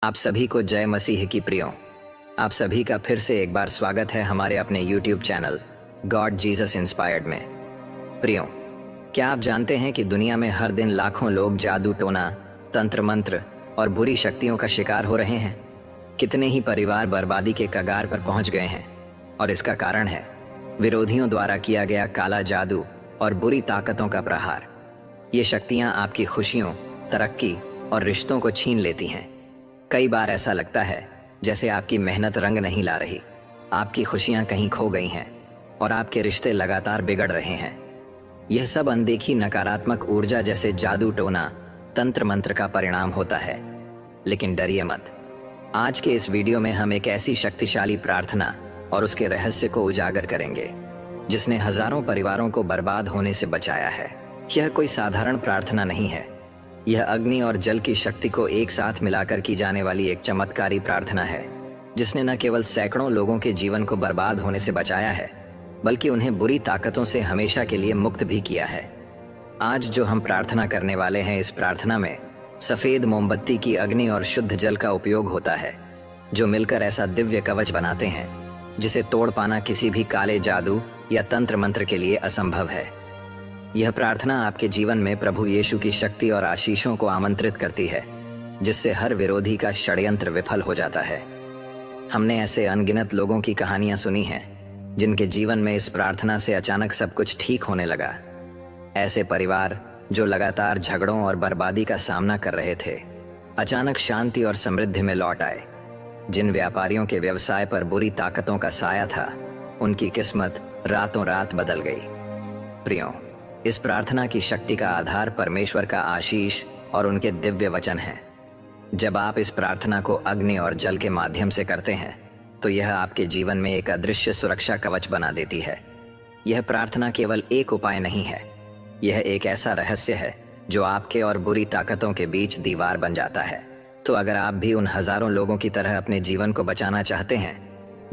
आप सभी को जय मसीह की प्रियो। आप सभी का फिर से एक बार स्वागत है हमारे अपने YouTube channel God Jesus inspired में। प्रियो, क्या आप जानते हैं कि दुनिया में हर दिन लाखों लोग जादू टोना, तंत्र मंत्र और बुरी शक्तियों का शिकार हो रहे हैं। कितने ही परिवार बर्बादी के कगार पर पहुंच गए हैं और इसका कारण है विरोधियों द्वारा किया गया काला जादू और बुरी ताकतों का प्रहार। ये शक्तियां आपकी खुशियों, तरक्की और रिश्तों को छीन लेती हैं। कई बार ऐसा लगता है जैसे आपकी मेहनत रंग नहीं ला रही, आपकी खुशियां कहीं खो गई हैं और आपके रिश्ते लगातार बिगड़ रहे हैं। यह सब अनदेखी नकारात्मक ऊर्जा जैसे जादू टोना, तंत्र मंत्र का परिणाम होता है। लेकिन डरिए मत। आज के इस वीडियो में हम एक ऐसी शक्तिशाली प्रार्थना और उसके रहस्य को उजागर करेंगे जिसने हजारों परिवारों को बर्बाद होने से बचाया है। यह कोई साधारण प्रार्थना नहीं है। यह अग्नि और जल की शक्ति को एक साथ मिलाकर की जाने वाली एक चमत्कारी प्रार्थना है जिसने न केवल सैकड़ों लोगों के जीवन को बर्बाद होने से बचाया है, बल्कि उन्हें बुरी ताकतों से हमेशा के लिए मुक्त भी किया है। आज जो हम प्रार्थना करने वाले हैं, इस प्रार्थना में सफेद मोमबत्ती की अग्नि और शुद्ध जल का उपयोग होता है, जो मिलकर ऐसा दिव्य कवच बनाते हैं जिसे तोड़ पाना किसी भी काले जादू या तंत्र मंत्र के लिए असंभव है। यह प्रार्थना आपके जीवन में प्रभु यीशु की शक्ति और आशीषों को आमंत्रित करती है, जिससे हर विरोधी का षड्यंत्र विफल हो जाता है। हमने ऐसे अनगिनत लोगों की कहानियां सुनी हैं जिनके जीवन में इस प्रार्थना से अचानक सब कुछ ठीक होने लगा। ऐसे परिवार जो लगातार झगड़ों और बर्बादी का सामना कर रहे थे, अचानक शांति और समृद्धि में लौट आए। जिन व्यापारियों के व्यवसाय पर बुरी ताकतों का साया था, उनकी किस्मत रातों रात बदल गई। प्रियो, इस प्रार्थना की शक्ति का आधार परमेश्वर का आशीष और उनके दिव्य वचन हैं। जब आप इस प्रार्थना को अग्नि और जल के माध्यम से करते हैं, तो यह आपके जीवन में एक अदृश्य सुरक्षा कवच बना देती है। यह प्रार्थना केवल एक उपाय नहीं है, यह एक ऐसा रहस्य है जो आपके और बुरी ताकतों के बीच दीवार बन जाता है। तो अगर आप भी उन हजारों लोगों की तरह अपने जीवन को बचाना चाहते हैं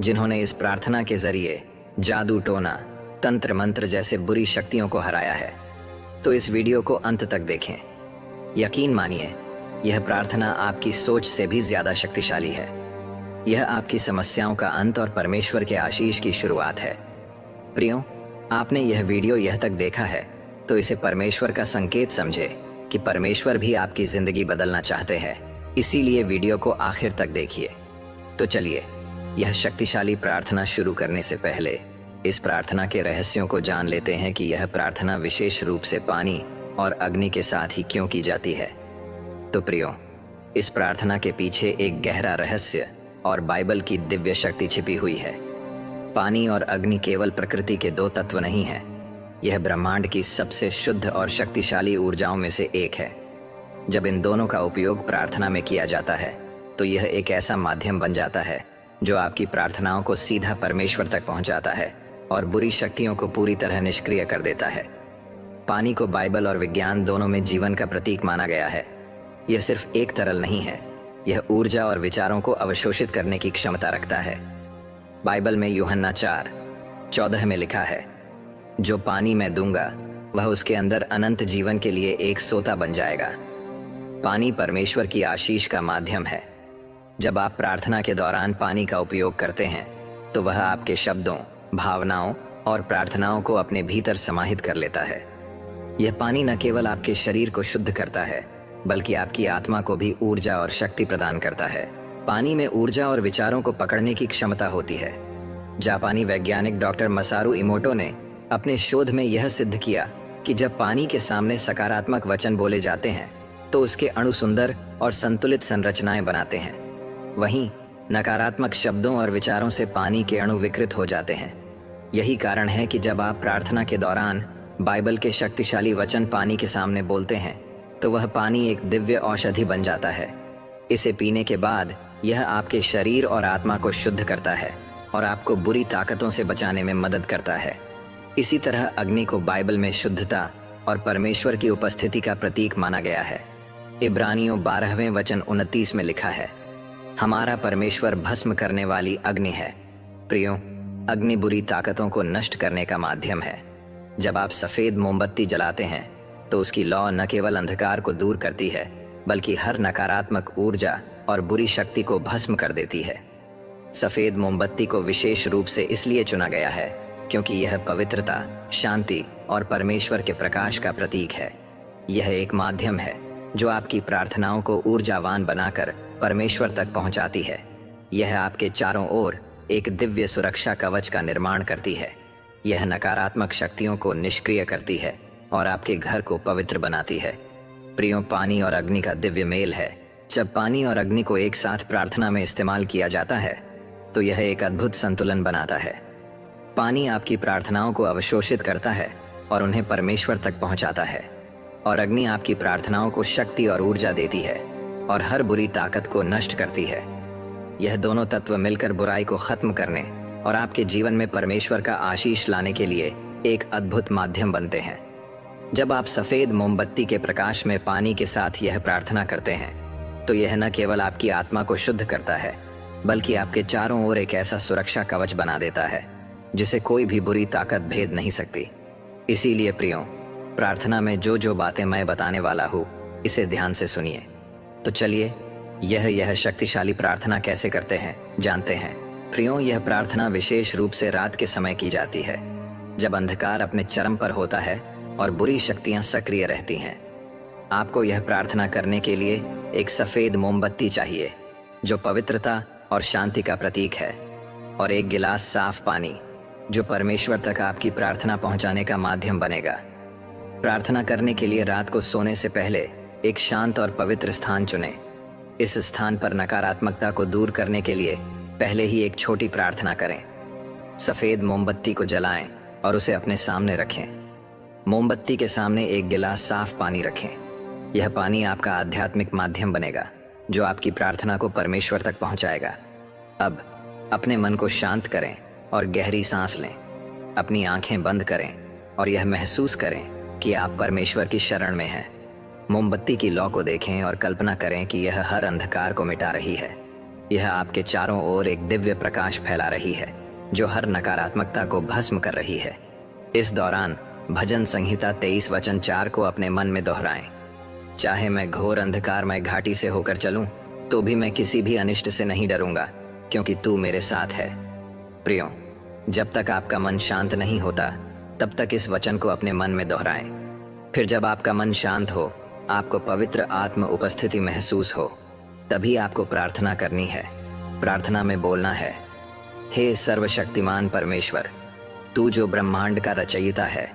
जिन्होंने इस प्रार्थना के जरिए जादू टोना, तंत्र मंत्र जैसे बुरी शक्तियों को हराया है, तो इस वीडियो को अंत तक देखें। यकीन मानिए, यह प्रार्थना आपकी सोच से भी ज्यादा शक्तिशाली है। यह आपकी समस्याओं का अंत और परमेश्वर के आशीष की शुरुआत है। प्रियो, आपने यह वीडियो यह तक देखा है तो इसे परमेश्वर का संकेत समझे कि परमेश्वर भी आपकी जिंदगी बदलना चाहते हैं। इसीलिए वीडियो को आखिर तक देखिए। तो चलिए, यह शक्तिशाली प्रार्थना शुरू करने से पहले इस प्रार्थना के रहस्यों को जान लेते हैं कि यह प्रार्थना विशेष रूप से पानी और अग्नि के साथ ही क्यों की जाती है। तो प्रियो, इस प्रार्थना के पीछे एक गहरा रहस्य और बाइबल की दिव्य शक्ति छिपी हुई है। पानी और अग्नि केवल प्रकृति के दो तत्व नहीं हैं, यह ब्रह्मांड की सबसे शुद्ध और शक्तिशाली ऊर्जाओं में से एक है। जब इन दोनों का उपयोग प्रार्थना में किया जाता है, तो यह एक ऐसा माध्यम बन जाता है जो आपकी प्रार्थनाओं को सीधा परमेश्वर तक पहुंचाता है और बुरी शक्तियों को पूरी तरह निष्क्रिय कर देता है। पानी को बाइबल और विज्ञान दोनों में जीवन का प्रतीक माना गया है। यह सिर्फ एक तरल नहीं है, यह ऊर्जा और विचारों को अवशोषित करने की क्षमता रखता है। बाइबल में यूहन्ना 4:14 में लिखा है, जो पानी मैं दूंगा वह उसके अंदर अनंत जीवन के लिए एक सोता बन जाएगा। पानी परमेश्वर की आशीष का माध्यम है। जब आप प्रार्थना के दौरान पानी का उपयोग करते हैं, तो वह आपके शब्दों, भावनाओं और प्रार्थनाओं को अपने भीतर समाहित कर लेता है। यह पानी न केवल आपके शरीर को शुद्ध करता है, बल्कि आपकी आत्मा को भी ऊर्जा और शक्ति प्रदान करता है। पानी में ऊर्जा और विचारों को पकड़ने की क्षमता होती है। जापानी वैज्ञानिक डॉक्टर मसारू इमोटो ने अपने शोध में यह सिद्ध किया कि जब पानी के सामने सकारात्मक वचन बोले जाते हैं, तो उसके अणु सुंदर और संतुलित संरचनाएं बनाते हैं। वहीं नकारात्मक शब्दों और विचारों से पानी के अणु विकृत हो जाते हैं। यही कारण है कि जब आप प्रार्थना के दौरान बाइबल के शक्तिशाली वचन पानी के सामने बोलते हैं, तो वह पानी एक दिव्य औषधि बन जाता है। इसे पीने के बाद यह आपके शरीर और आत्मा को शुद्ध करता है और आपको बुरी ताकतों से बचाने में मदद करता है। इसी तरह अग्नि को बाइबल में शुद्धता और परमेश्वर की उपस्थिति का प्रतीक माना गया है। इब्रानियों 12:29 में लिखा है, हमारा परमेश्वर भस्म करने वाली अग्नि है। प्रियो, अग्नि बुरी ताकतों को नष्ट करने का माध्यम है। जब आप सफेद मोमबत्ती जलाते हैं, तो उसकी लौ न केवल अंधकार को दूर करती है, बल्कि हर नकारात्मक ऊर्जा और बुरी शक्ति को भस्म कर देती है। सफेद मोमबत्ती को विशेष रूप से इसलिए चुना गया है क्योंकि यह पवित्रता, शांति और परमेश्वर के प्रकाश का प्रतीक है। यह एक माध्यम है जो आपकी प्रार्थनाओं को ऊर्जावान बनाकर परमेश्वर तक पहुंचाती है। यह आपके चारों ओर एक दिव्य सुरक्षा कवच का निर्माण करती है। यह नकारात्मक शक्तियों को निष्क्रिय करती है और आपके घर को पवित्र बनाती है। प्रियों, पानी और अग्नि का दिव्य मेल है। जब पानी और अग्नि को एक साथ प्रार्थना में इस्तेमाल किया जाता है तो यह एक अद्भुत संतुलन बनाता है। पानी आपकी प्रार्थनाओं को अवशोषित करता है और उन्हें परमेश्वर तक पहुंचाता है, और अग्नि आपकी प्रार्थनाओं को शक्ति और ऊर्जा देती है और हर बुरी ताकत को नष्ट करती है। यह दोनों तत्व मिलकर बुराई को खत्म करने और आपके जीवन में परमेश्वर का आशीष लाने के लिए एक अद्भुत माध्यम बनते हैं। जब आप सफेद मोमबत्ती के प्रकाश में पानी के साथ यह प्रार्थना करते हैं तो यह न केवल आपकी आत्मा को शुद्ध करता है बल्कि आपके चारों ओर एक ऐसा सुरक्षा कवच बना देता है जिसे कोई भी बुरी ताकत भेद नहीं सकती। इसीलिए प्रियों, प्रार्थना में जो जो बातें मैं बताने वाला हूँ इसे ध्यान से सुनिए। तो चलिए यह शक्तिशाली प्रार्थना कैसे करते हैं जानते हैं। प्रियों, यह प्रार्थना विशेष रूप से रात के समय की जाती है जब अंधकार अपने चरम पर होता है और बुरी शक्तियां सक्रिय रहती हैं। आपको यह प्रार्थना करने के लिए एक सफेद मोमबत्ती चाहिए जो पवित्रता और शांति का प्रतीक है, और एक गिलास साफ पानी जो परमेश्वर तक आपकी प्रार्थना पहुंचाने का माध्यम बनेगा। प्रार्थना करने के लिए रात को सोने से पहले एक शांत और पवित्र स्थान चुनें। इस स्थान पर नकारात्मकता को दूर करने के लिए पहले ही एक छोटी प्रार्थना करें। सफेद मोमबत्ती को जलाएं और उसे अपने सामने रखें। मोमबत्ती के सामने एक गिलास साफ पानी रखें। यह पानी आपका आध्यात्मिक माध्यम बनेगा जो आपकी प्रार्थना को परमेश्वर तक पहुंचाएगा। अब अपने मन को शांत करें और गहरी सांस लें। अपनी आंखें बंद करें और यह महसूस करें कि आप परमेश्वर की शरण में हैं। मोमबत्ती की लौ को देखें और कल्पना करें कि यह हर अंधकार को मिटा रही है। यह आपके चारों ओर एक दिव्य प्रकाश फैला रही है जो हर नकारात्मकता को भस्म कर रही है। इस दौरान भजन संहिता 23 वचन 4 को अपने मन में दोहराएं। चाहे मैं घोर अंधकारमय घाटी से होकर चलूं तो भी मैं किसी भी अनिष्ट से नहीं डरूंगा क्योंकि तू मेरे साथ है। प्रियों, जब तक आपका मन शांत नहीं होता तब तक इस वचन को अपने मन में दोहराएं। फिर जब आपका मन शांत हो, आपको पवित्र आत्म उपस्थिति महसूस हो, तभी आपको प्रार्थना करनी है। प्रार्थना में बोलना है, हे सर्वशक्तिमान परमेश्वर, तू जो ब्रह्मांड का रचयिता है,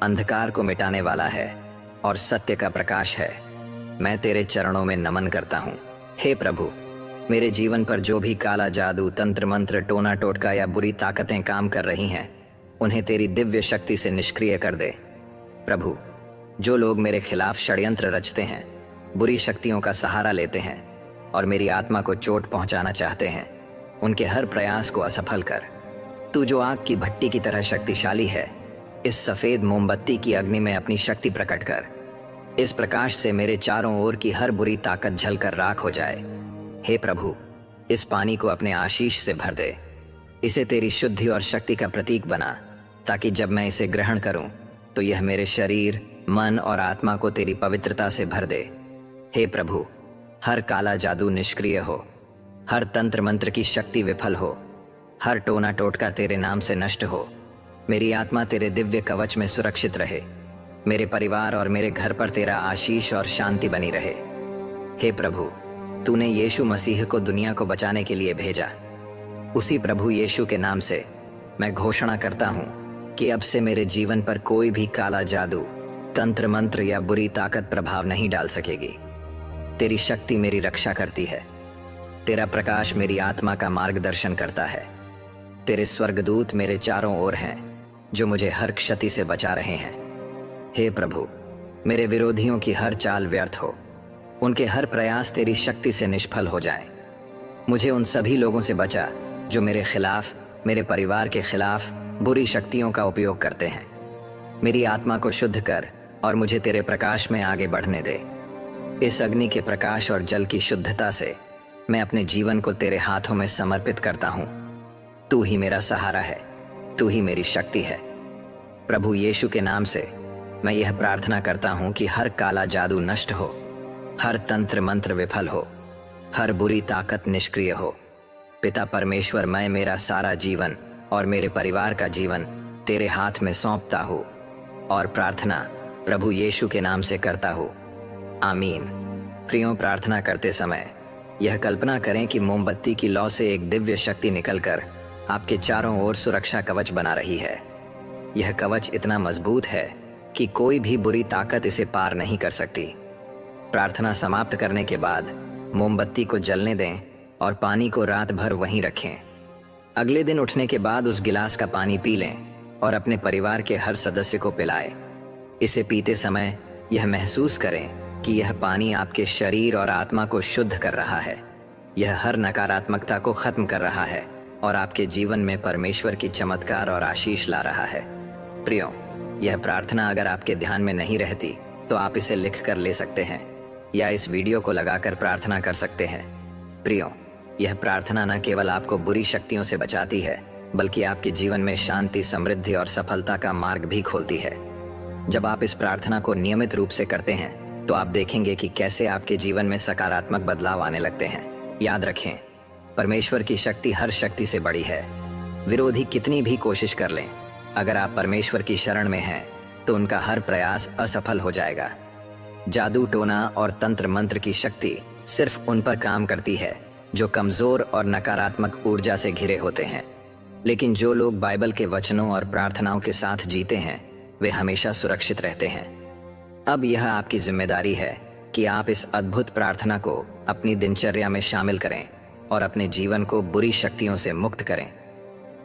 अंधकार को मिटाने वाला है और सत्य का प्रकाश है, मैं तेरे चरणों में नमन करता हूँ। हे प्रभु, मेरे जीवन पर जो भी काला जादू, तंत्र मंत्र, टोना टोटका या बुरी ताकतें काम कर रही हैं, उन्हें तेरी दिव्य शक्ति से निष्क्रिय कर दे। प्रभु, जो लोग मेरे खिलाफ षड्यंत्र रचते हैं, बुरी शक्तियों का सहारा लेते हैं और मेरी आत्मा को चोट पहुंचाना चाहते हैं, उनके हर प्रयास को असफल कर। तू जो आग की भट्टी की तरह शक्तिशाली है, इस सफेद मोमबत्ती की अग्नि में अपनी शक्ति प्रकट कर। इस प्रकाश से मेरे चारों ओर की हर बुरी ताकत जलकर राख हो जाए। हे प्रभु, इस पानी को अपने आशीष से भर दे। इसे तेरी शुद्धि और शक्ति का प्रतीक बना, ताकि जब मैं इसे ग्रहण करूं तो यह मेरे शरीर, मन और आत्मा को तेरी पवित्रता से भर दे। हे प्रभु, हर काला जादू निष्क्रिय हो, हर तंत्र मंत्र की शक्ति विफल हो, हर टोना टोटका तेरे नाम से नष्ट हो। मेरी आत्मा तेरे दिव्य कवच में सुरक्षित रहे। मेरे परिवार और मेरे घर पर तेरा आशीष और शांति बनी रहे। हे प्रभु, तूने यीशु मसीह को दुनिया को बचाने के लिए भेजा। उसी प्रभु यीशु के नाम से मैं घोषणा करता हूँ कि अब से मेरे जीवन पर कोई भी काला जादू, तंत्र मंत्र या बुरी ताकत प्रभाव नहीं डाल सकेगी। तेरी शक्ति मेरी रक्षा करती है। तेरा प्रकाश मेरी आत्मा का मार्गदर्शन करता है। तेरे स्वर्गदूत मेरे चारों ओर हैं जो मुझे हर क्षति से बचा रहे हैं। हे प्रभु, मेरे विरोधियों की हर चाल व्यर्थ हो, उनके हर प्रयास तेरी शक्ति से निष्फल हो जाएं। मुझे उन सभी लोगों से बचा जो मेरे खिलाफ, मेरे परिवार के खिलाफ बुरी शक्तियों का उपयोग करते हैं। मेरी आत्मा को शुद्ध कर और मुझे तेरे प्रकाश में आगे बढ़ने दे। इस अग्नि के प्रकाश और जल की शुद्धता से मैं अपने जीवन को तेरे हाथों में समर्पित करता हूँ। तू ही मेरा सहारा है, तू ही मेरी शक्ति है। प्रभु यीशु के नाम से मैं यह प्रार्थना करता हूँ कि हर काला जादू नष्ट हो, हर तंत्र मंत्र विफल हो हर बुरी ताकत निष्क्रिय हो। पिता परमेश्वर, मैं मेरा सारा जीवन और मेरे परिवार का जीवन तेरे हाथ में सौंपता हूँ और प्रार्थना प्रभु यीशु के नाम से करता हूँ, आमीन। प्रियों, प्रार्थना करते समय यह कल्पना करें कि मोमबत्ती की लौ से एक दिव्य शक्ति निकलकर आपके चारों ओर सुरक्षा कवच बना रही है। यह कवच इतना मजबूत है कि कोई भी बुरी ताकत इसे पार नहीं कर सकती। प्रार्थना समाप्त करने के बाद मोमबत्ती को जलने दें और पानी को रात भर वहीं रखें। अगले दिन उठने के बाद उस गिलास का पानी पी लें और अपने परिवार के हर सदस्य को पिलाएं। इसे पीते समय यह महसूस करें कि यह पानी आपके शरीर और आत्मा को शुद्ध कर रहा है। यह हर नकारात्मकता को खत्म कर रहा है और आपके जीवन में परमेश्वर की चमत्कार और आशीष ला रहा है। प्रियों, यह प्रार्थना अगर आपके ध्यान में नहीं रहती तो आप इसे लिख कर ले सकते हैं या इस वीडियो को लगाकर प्रार्थना कर सकते हैं। प्रियों, यह प्रार्थना न केवल आपको बुरी शक्तियों से बचाती है बल्कि आपके जीवन में शांति, समृद्धि और सफलता का मार्ग भी खोलती है। जब आप इस प्रार्थना को नियमित रूप से करते हैं तो आप देखेंगे कि कैसे आपके जीवन में सकारात्मक बदलाव आने लगते हैं। याद रखें, परमेश्वर की शक्ति हर शक्ति से बड़ी है। विरोधी कितनी भी कोशिश कर लें, अगर आप परमेश्वर की शरण में हैं तो उनका हर प्रयास असफल हो जाएगा। जादू, टोना और तंत्र मंत्र की शक्ति सिर्फ उन पर काम करती है जो कमजोर और नकारात्मक ऊर्जा से घिरे होते हैं, लेकिन जो लोग बाइबल के वचनों और प्रार्थनाओं के साथ जीते हैं वे हमेशा सुरक्षित रहते हैं। अब यह आपकी जिम्मेदारी है कि आप इस अद्भुत प्रार्थना को अपनी दिनचर्या में शामिल करें और अपने जीवन को बुरी शक्तियों से मुक्त करें।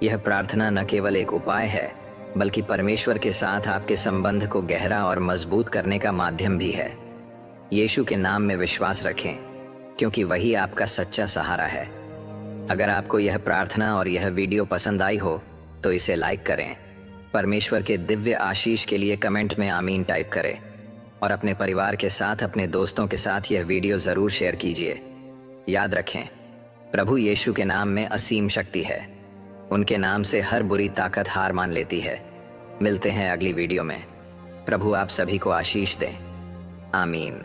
यह प्रार्थना न केवल एक उपाय है बल्कि परमेश्वर के साथ आपके संबंध को गहरा और मजबूत करने का माध्यम भी है। यीशु के नाम में विश्वास रखें क्योंकि वही आपका सच्चा सहारा है। अगर आपको यह प्रार्थना और यह वीडियो पसंद आई हो तो इसे लाइक करें। परमेश्वर के दिव्य आशीष के लिए कमेंट में आमीन टाइप करें और अपने परिवार के साथ, अपने दोस्तों के साथ यह वीडियो ज़रूर शेयर कीजिए। याद रखें, प्रभु यीशु के नाम में असीम शक्ति है। उनके नाम से हर बुरी ताकत हार मान लेती है। मिलते हैं अगली वीडियो में। प्रभु आप सभी को आशीष दें, आमीन।